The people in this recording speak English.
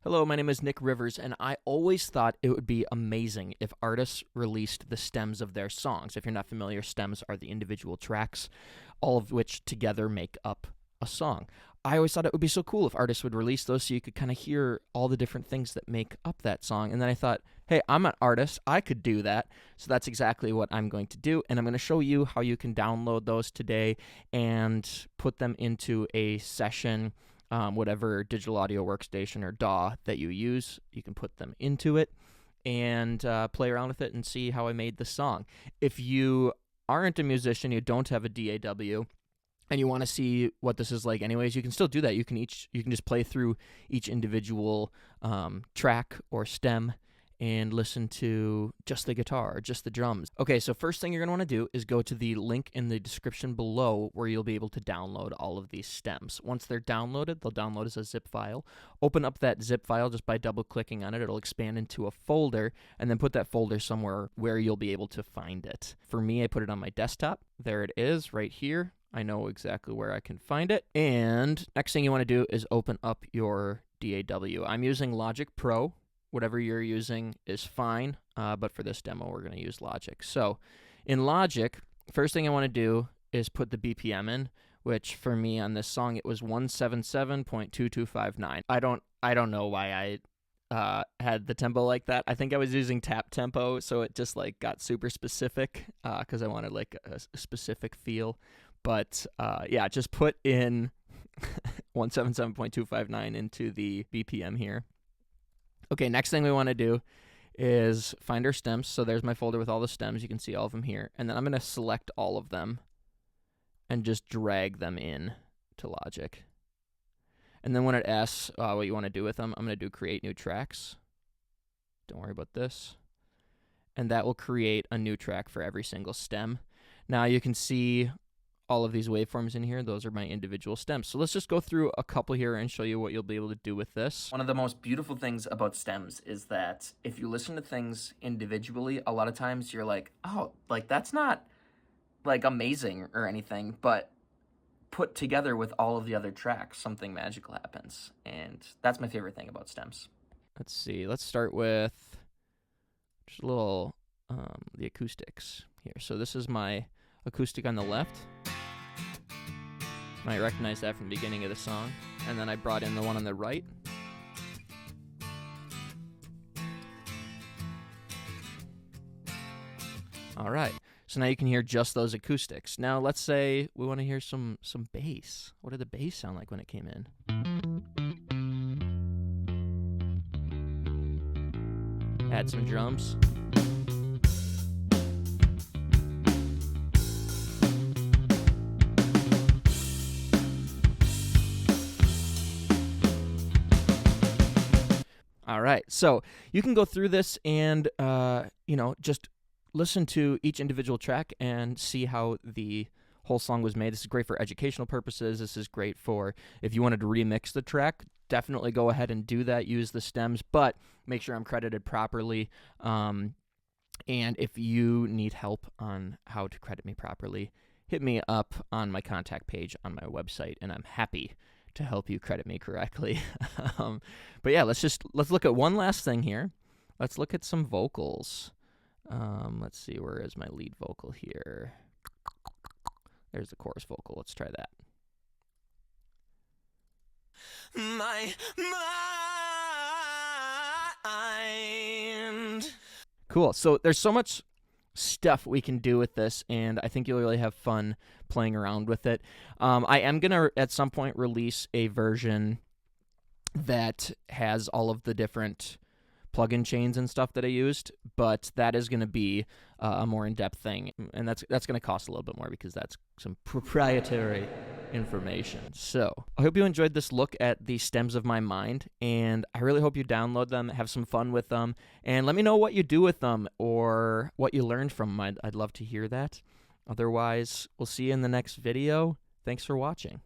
Hello, my name is Nick Rivers, and I always thought it would be amazing if artists released the stems of their songs. If you're not familiar, stems are the individual tracks, all of which together make up a song. I always thought it would be so cool if artists would release those so you could kind of hear all the different things that make up that song. And then I thought, hey, I'm an artist. I could do that. So that's exactly what I'm going to do. And I'm going to show you how you can download those today and put them into a session. Whatever digital audio workstation or DAW that you use, you can put them into it and play around with it and see how I made the song. If you aren't a musician, you don't have a DAW, and you want to see what this is like anyways, you can still do that. You can just play through each individual track or stem and listen to just the guitar or just the drums. Okay, so first thing you're going to want to do is go to the link in the description below where you'll be able to download all of these stems. Once they're downloaded, they'll download as a zip file. Open up that zip file just by double-clicking on it. It'll expand into a folder, and then put that folder somewhere where you'll be able to find it. For me, I put it on my desktop. There it is right here. I know exactly where I can find it. And next thing you want to do is open up your DAW. I'm using Logic Pro. Whatever you're using is fine, but for this demo, we're going to use Logic. So in Logic, first thing I want to do is put the BPM in, which for me on this song, it was 177.2259. I don't know why I had the tempo like that. I think I was using tap tempo, so it just like got super specific because I wanted like a specific feel. But yeah, just put in 177.259 into the BPM here. Okay, next thing we want to do is find our stems. So there's my folder with all the stems. You can see all of them here. And then I'm going to select all of them and just drag them in to Logic. And then when it asks what you want to do with them, I'm going to do create new tracks. Don't worry about this. And that will create a new track for every single stem. Now you can see all of these waveforms in here. Those are my individual stems. So let's just go through a couple here and show you what you'll be able to do with this. One of the most beautiful things about stems is that if you listen to things individually, a lot of times you're like, oh, like that's not like amazing or anything, but put together with all of the other tracks, something magical happens. And that's my favorite thing about stems. Let's see, let's start with just a little, the acoustics here. So this is my acoustic on the left. I recognize that from the beginning of the song. And then I brought in the one on the right. All right. So now you can hear just those acoustics. Now let's say we want to hear some bass. What did the bass sound like when it came in? Add some drums. All right, so you can go through this and, just listen to each individual track and see how the whole song was made. This is great for educational purposes. This is great for if you wanted to remix the track. Definitely go ahead and do that. Use the stems, but make sure I'm credited properly. And if you need help on how to credit me properly, hit me up on my contact page on my website, and I'm happy to help you credit me correctly. But yeah, let's look at one last thing here. Let's look at some vocals. Let's see, where is my lead vocal here? There's the chorus vocal. Let's try that. My mind. Cool. So there's so much stuff we can do with this, and I think you'll really have fun playing around with it. I am going to, at some point, release a version that has all of the different plugin chains and stuff that I used, but that is going to be a more in-depth thing, and that's going to cost a little bit more because that's some proprietary information. So I hope you enjoyed this look at the stems of my mind, and I really hope you download them, have some fun with them, and let me know what you do with them or what you learned from them. I'd love to hear that. Otherwise, we'll see you in the next video. Thanks for watching.